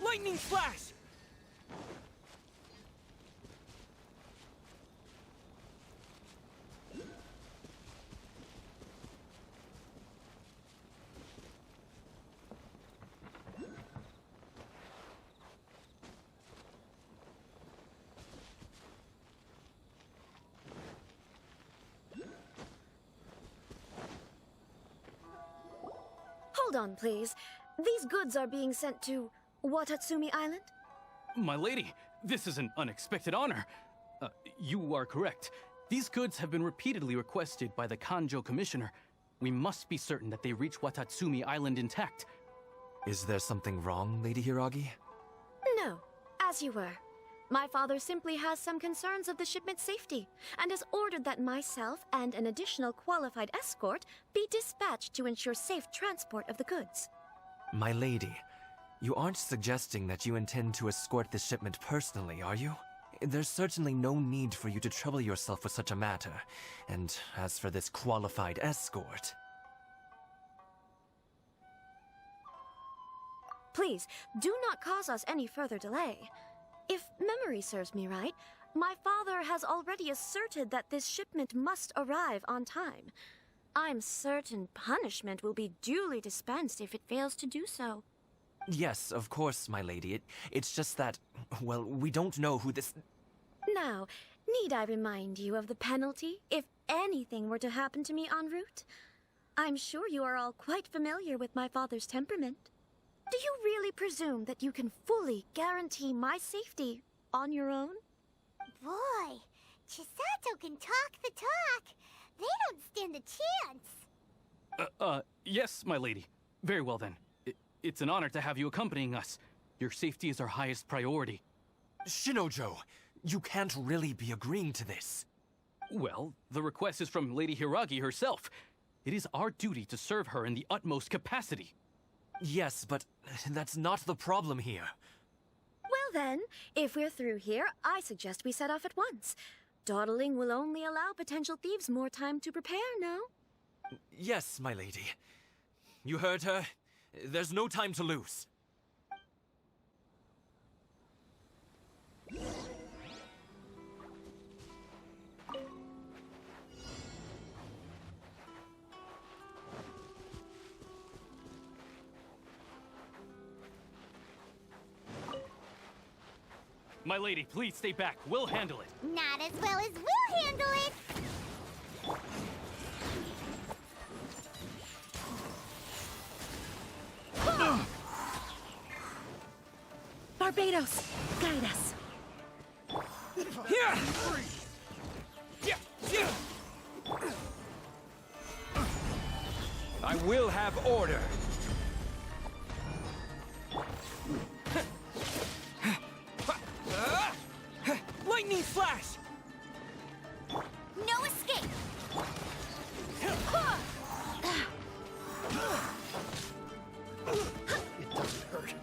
Lightning flash! Hold on, please. These goods are being sent to Watatsumi Island? My lady, this is an unexpected honor. You are correct. These goods have been repeatedly requested by the Kanjo Commissioner. We must be certain that they reach Watatsumi Island intact. Is there something wrong, Lady Hiragi? No, as you were. My father simply has some concerns of the shipment's safety, and has ordered that myself and an additional qualified escort be dispatched to ensure safe transport of the goods. My lady, you aren't suggesting that you intend to escort this shipment personally, are you? There's certainly no need for you to trouble yourself with such a matter. And as for this qualified escort... Please, do not cause us any further delay. If memory serves me right, my father has already asserted that this shipment must arrive on time. I'm certain punishment will be duly dispensed if it fails to do so. Yes, of course, my lady. It's just that, well, we don't know who this... Now, need I remind you of the penalty if anything were to happen to me en route? I'm sure you are all quite familiar with my father's temperament. Do you really presume that you can fully guarantee my safety on your own? Boy, Chisato can talk the talk. They don't stand a chance. Yes, my lady. Very well then. It's an honor to have you accompanying us. Your safety is our highest priority. Shinojo, you can't really be agreeing to this. Well, the request is from Lady Hiragi herself. It is our duty to serve her in the utmost capacity. Yes, but that's not the problem here. Well then, if we're through here, I suggest we set off at once. Dawdling will only allow potential thieves more time to prepare, no? Yes, my lady. You heard her. There's no time to lose. My lady, please stay back. We'll handle it. Not as well as we'll handle it. Barbados, guide us. I will have order. Lightning flash! No escape. It doesn't hurt.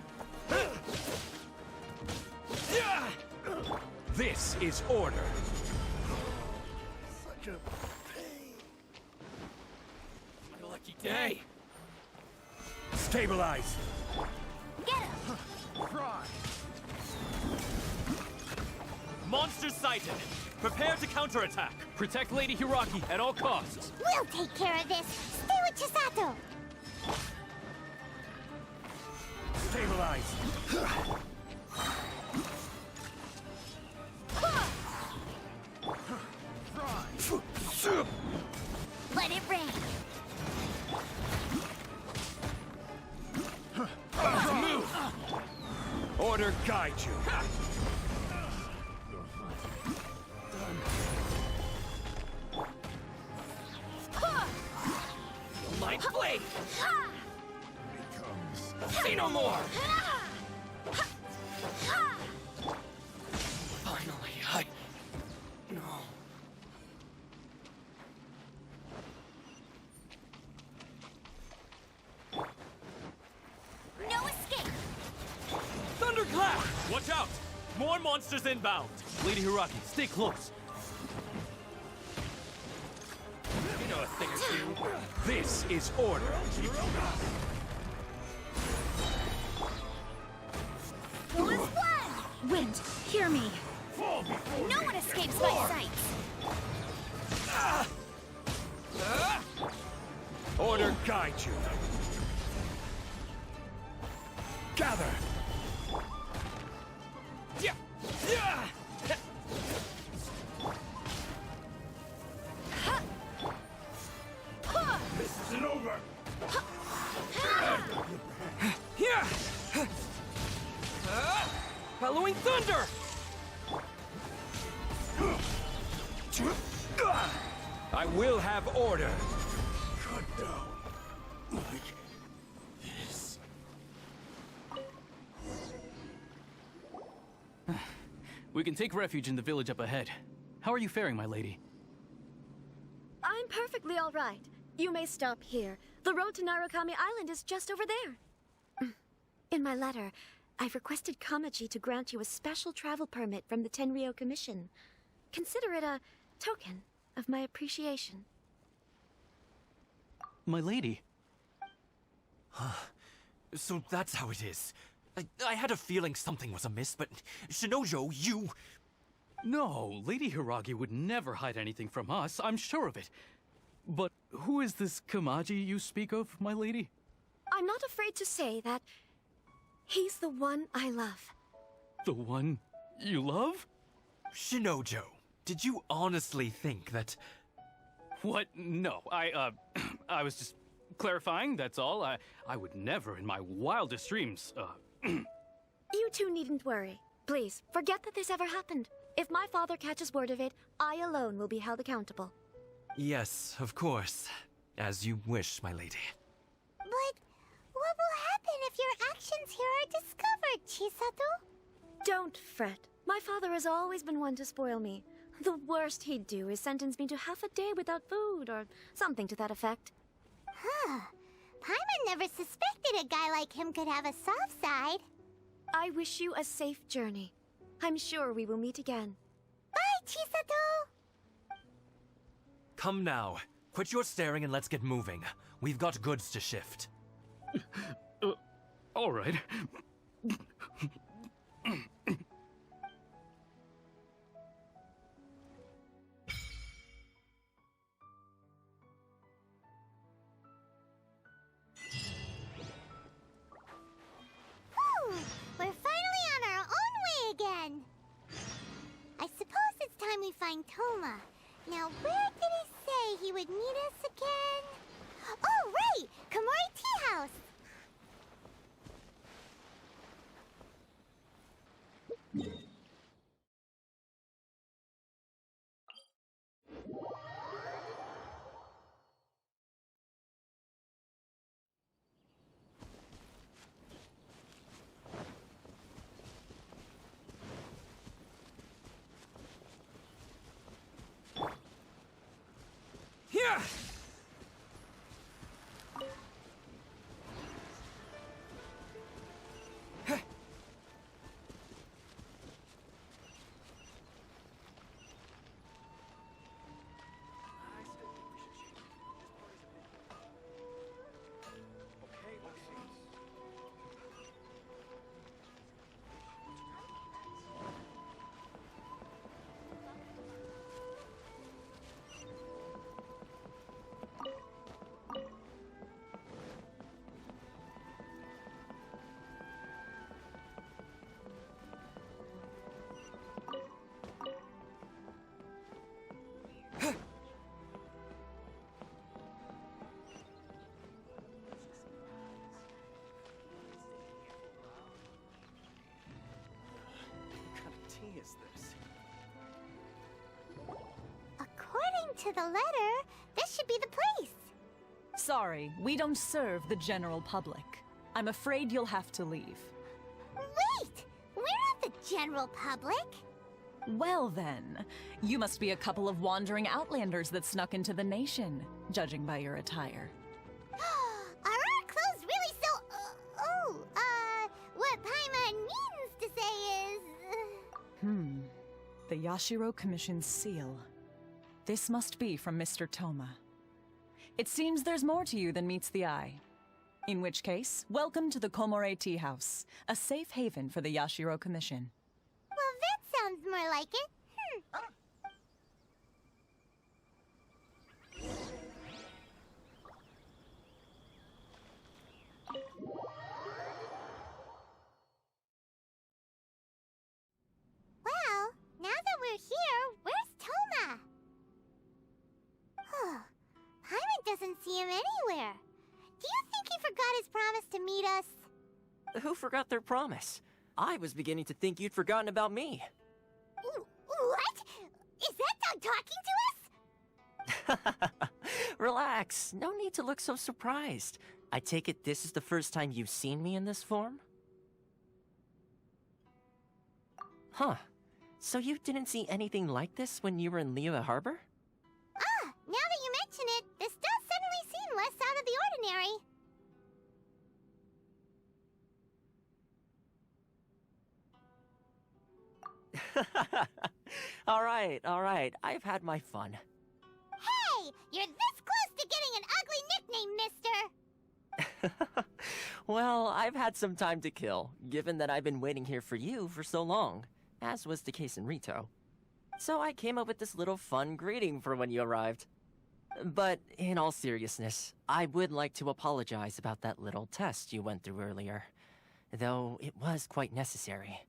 This is order. Such a pain. My lucky day. Stabilize. Get him. Fry. Monsters sighted. Prepare to counterattack. Protect Lady Hiragi at all costs. We'll take care of this. Stay with Chisato. Stabilize. Let it rain. Move. Order guide you. Light blade! Becomes Say no more! Finally, No. No escape. Thunderclap! Watch out! More monsters inbound. Lady Hiragi, stay close. You know a thing or two. This is order. Near me! No one escapes my sights! Order guide you. Gather. Yeah. Yeah. This isn't over. Yeah. Halloween thunder. I will have order. Cut down. Like this. We can take refuge in the village up ahead. How are you faring, my lady? I'm perfectly all right. You may stop here. The road to Narukami Island is just over there. In my letter, I've requested Kamaji to grant you a special travel permit from the Tenryou Commission. Consider it a token of my appreciation. My lady. So that's how it is. I had a feeling something was amiss, but Shinojo, you... No, Lady Hiragi would never hide anything from us, I'm sure of it. But who is this Kamaji you speak of, my lady? I'm not afraid to say that he's the one I love. The one you love? Shinojo, did you honestly think that... What? No, I was just clarifying, that's all. I would never in my wildest dreams, You two needn't worry. Please, forget that this ever happened. If my father catches word of it, I alone will be held accountable. Yes, of course. As you wish, my lady. But what will happen if your actions here are discovered, Chisato? Don't fret. My father has always been one to spoil me. The worst he'd do is sentence me to half a day without food, or something to that effect. Huh. Paimon never suspected a guy like him could have a soft side. I wish you a safe journey. I'm sure we will meet again. Bye, Chisato! Come now. Quit your staring and let's get moving. We've got goods to shift. all right. Whew! We're finally on our own way again! I suppose it's time we find Thoma. Now, where did he say he would meet us again? Oh, right! Komori Tea House! Yeah. Is this? According to the letter, this should be the place. Sorry, we don't serve the general public. I'm afraid you'll have to leave. Wait! We're not the general public. Well then, you must be a couple of wandering outlanders that snuck into the nation, judging by your attire. Are our clothes really so... what Paimon means to say is... The Yashiro Commission's seal. This must be from Mr. Thoma. It seems there's more to you than meets the eye. In which case, welcome to the Komore Tea House, a safe haven for the Yashiro Commission. Well, that sounds more like it. Well, now that we're here, where's Thoma? Paimon doesn't see him anywhere. Do you think he forgot his promise to meet us? Who forgot their promise? I was beginning to think you'd forgotten about me. What? Is that dog talking to us? Relax, no need to look so surprised. I take it this is the first time you've seen me in this form? Huh. So you didn't see anything like this when you were in Liyue Harbor? Now that you mention it, this does suddenly seem less out of the ordinary. Alright, I've had my fun. Hey! You're this close to getting an ugly nickname, mister! Well, I've had some time to kill, given that I've been waiting here for you for so long, as was the case in Ritou. So I came up with this little fun greeting for when you arrived. But in all seriousness, I would like to apologize about that little test you went through earlier, though it was quite necessary.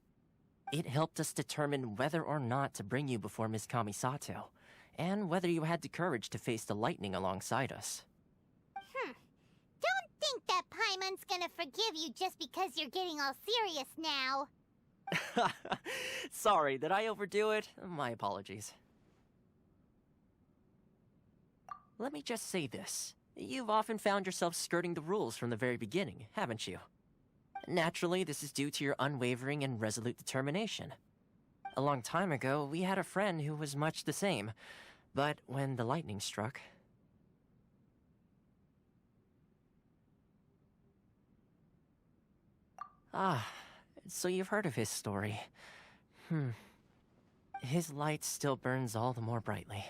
It helped us determine whether or not to bring you before Miss Kamisato, and whether you had the courage to face the lightning alongside us. Don't think that Paimon's gonna forgive you just because you're getting all serious now. Sorry, did I overdo it? My apologies. Let me just say this. You've often found yourself skirting the rules from the very beginning, haven't you? Naturally, this is due to your unwavering and resolute determination. A long time ago, we had a friend who was much the same, but when the lightning struck... So you've heard of his story. His light still burns all the more brightly.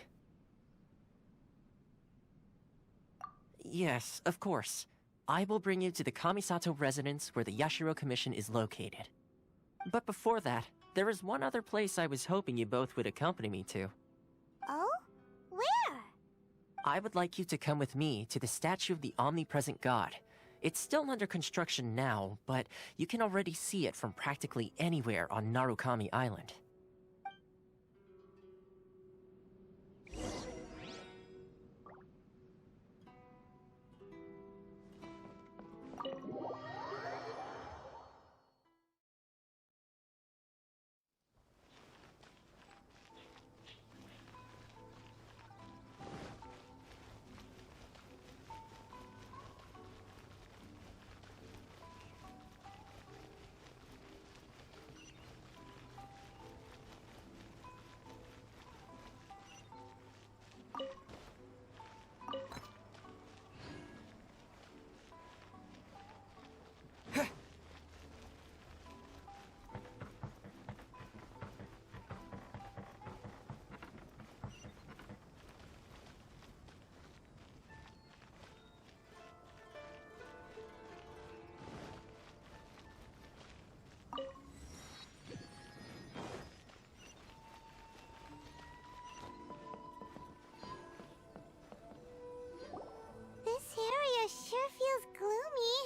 Yes, of course. I will bring you to the Kamisato residence where the Yashiro Commission is located. But before that, there is one other place I was hoping you both would accompany me to. Oh? Where? I would like you to come with me to the statue of the omnipresent god. It's still under construction now, but you can already see it from practically anywhere on Narukami Island. Sure feels gloomy.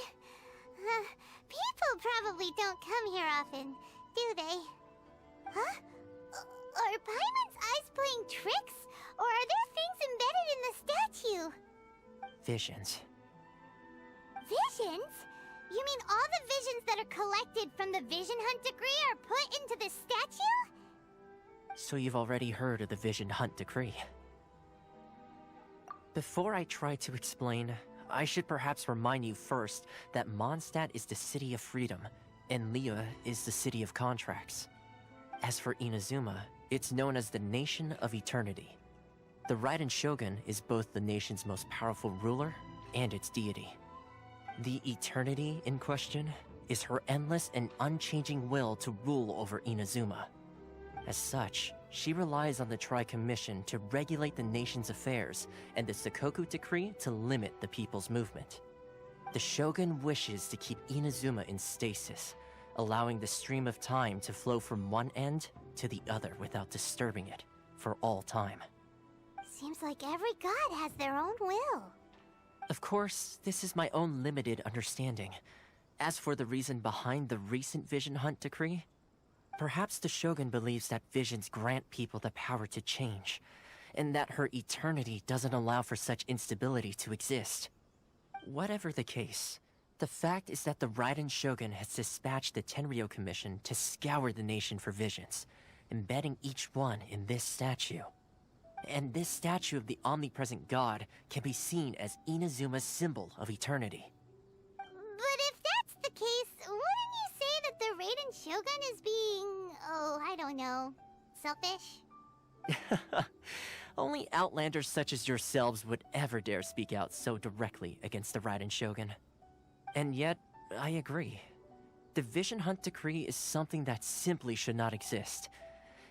People probably don't come here often, do they? Huh? Are Paimon's eyes playing tricks? Or are there things embedded in the statue? Visions. Visions? You mean all the visions that are collected from the Vision Hunt decree are put into this statue? So you've already heard of the Vision Hunt decree. Before I try to explain, I should perhaps remind you first that Mondstadt is the city of freedom, and Liyue is the city of contracts. As for Inazuma, it's known as the Nation of Eternity. The Raiden Shogun is both the nation's most powerful ruler and its deity. The Eternity in question is her endless and unchanging will to rule over Inazuma. As such, she relies on the Tri-Commission to regulate the nation's affairs, and the Sakoku Decree to limit the people's movement. The Shogun wishes to keep Inazuma in stasis, allowing the stream of time to flow from one end to the other without disturbing it for all time. Seems like every god has their own will. Of course, this is my own limited understanding. As for the reason behind the recent Vision Hunt decree, perhaps the Shogun believes that visions grant people the power to change, and that her eternity doesn't allow for such instability to exist. Whatever the case, the fact is that the Raiden Shogun has dispatched the Tenryou Commission to scour the nation for visions, embedding each one in this statue. And this statue of the omnipresent god can be seen as Inazuma's symbol of eternity. But if that's the case, wouldn't you say that the Raiden Shogun is being, I don't know, selfish? Only outlanders such as yourselves would ever dare speak out so directly against the Raiden Shogun. And yet, I agree. The Vision Hunt decree is something that simply should not exist.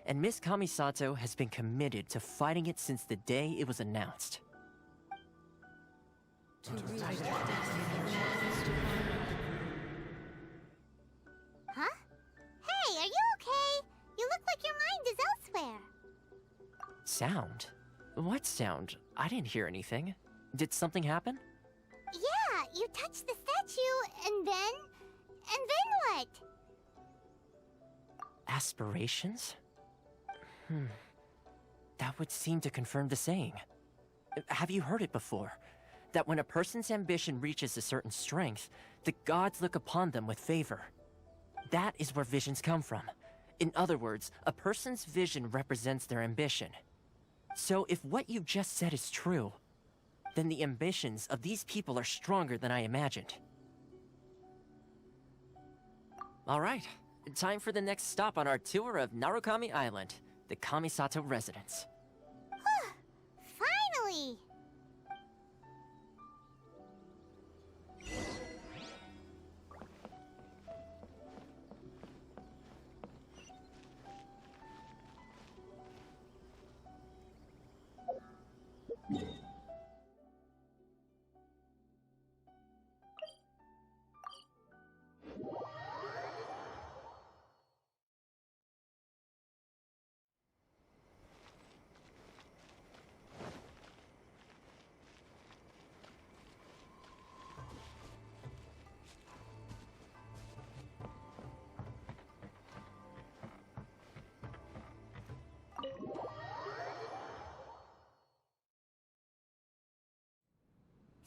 And Miss Kamisato has been committed to fighting it since the day it was announced. Huh? Hey, are you okay? You look like your mind is elsewhere. Sound? What sound? I didn't hear anything. Did something happen? Yeah, you touched the statue, and then what? Aspirations? That would seem to confirm the saying. Have you heard it before? That when a person's ambition reaches a certain strength, the gods look upon them with favor. That is where visions come from. In other words, a person's vision represents their ambition. So if what you just said is true, then the ambitions of these people are stronger than I imagined. Alright, time for the next stop on our tour of Narukami Island, the Kamisato residence. Finally!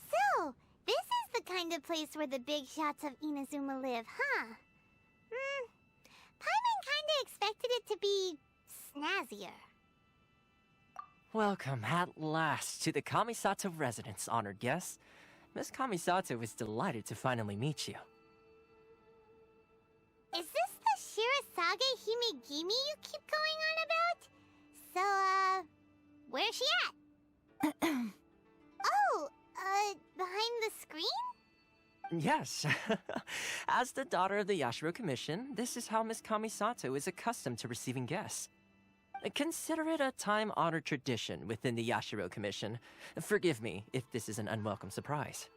So, this is the kind of place where the big shots of Inazuma live, huh? Paimon kinda expected it to be snazzier. Welcome at last to the Kamisato residence, honored guests. Miss Kamisato is delighted to finally meet you. Is this the Shirazage Himegimi you keep going on about? So, where's she at? Behind the screen? Yes. As the daughter of the Yashiro Commission, this is how Miss Kamisato is accustomed to receiving guests. Consider it a time-honored tradition within the Yashiro Commission. Forgive me if this is an unwelcome surprise.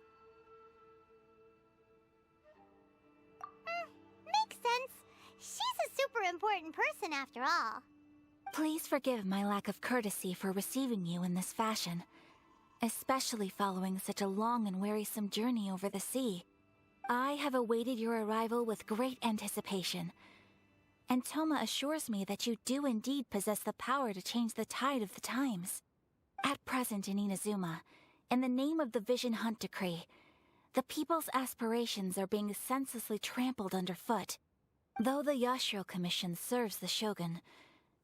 Makes sense. She's a super important person after all. Please forgive my lack of courtesy for receiving you in this fashion, especially following such a long and wearisome journey over the sea. I have awaited your arrival with great anticipation, and Thoma assures me that you do indeed possess the power to change the tide of the times. At present in Inazuma, in the name of the Vision Hunt decree, the people's aspirations are being senselessly trampled underfoot. Though the Yashiro Commission serves the Shogun,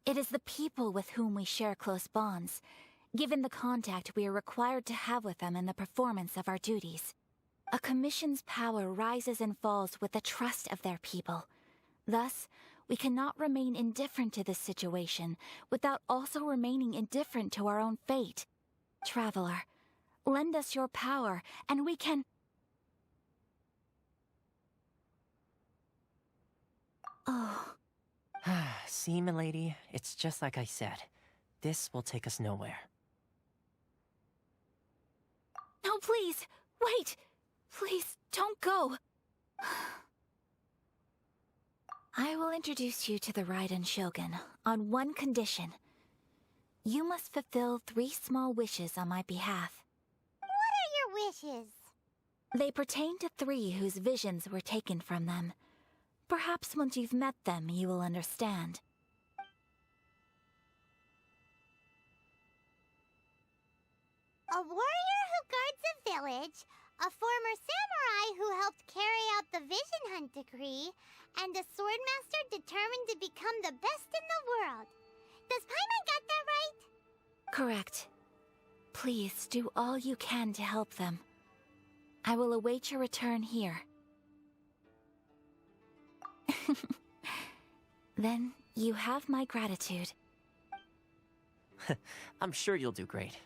it is the people with whom we share close bonds, given the contact we are required to have with them in the performance of our duties. A commission's power rises and falls with the trust of their people. Thus, we cannot remain indifferent to this situation without also remaining indifferent to our own fate. Traveler, lend us your power, and we can... Oh. See, milady, it's just like I said. This will take us nowhere. No, please, wait! Please, don't go! I'll introduce you to the Raiden Shogun on one condition. You must fulfill 3 small wishes on my behalf. What are your wishes? They pertain to 3 whose visions were taken from them. Perhaps once you've met them, you will understand. A warrior who guards a village, a former samurai who helped carry out the Vision Hunt decree, and a swordmaster determined to become the best in the world. Does Paimon got that right? Correct. Please do all you can to help them. I will await your return here. Then you have my gratitude. I'm sure you'll do great.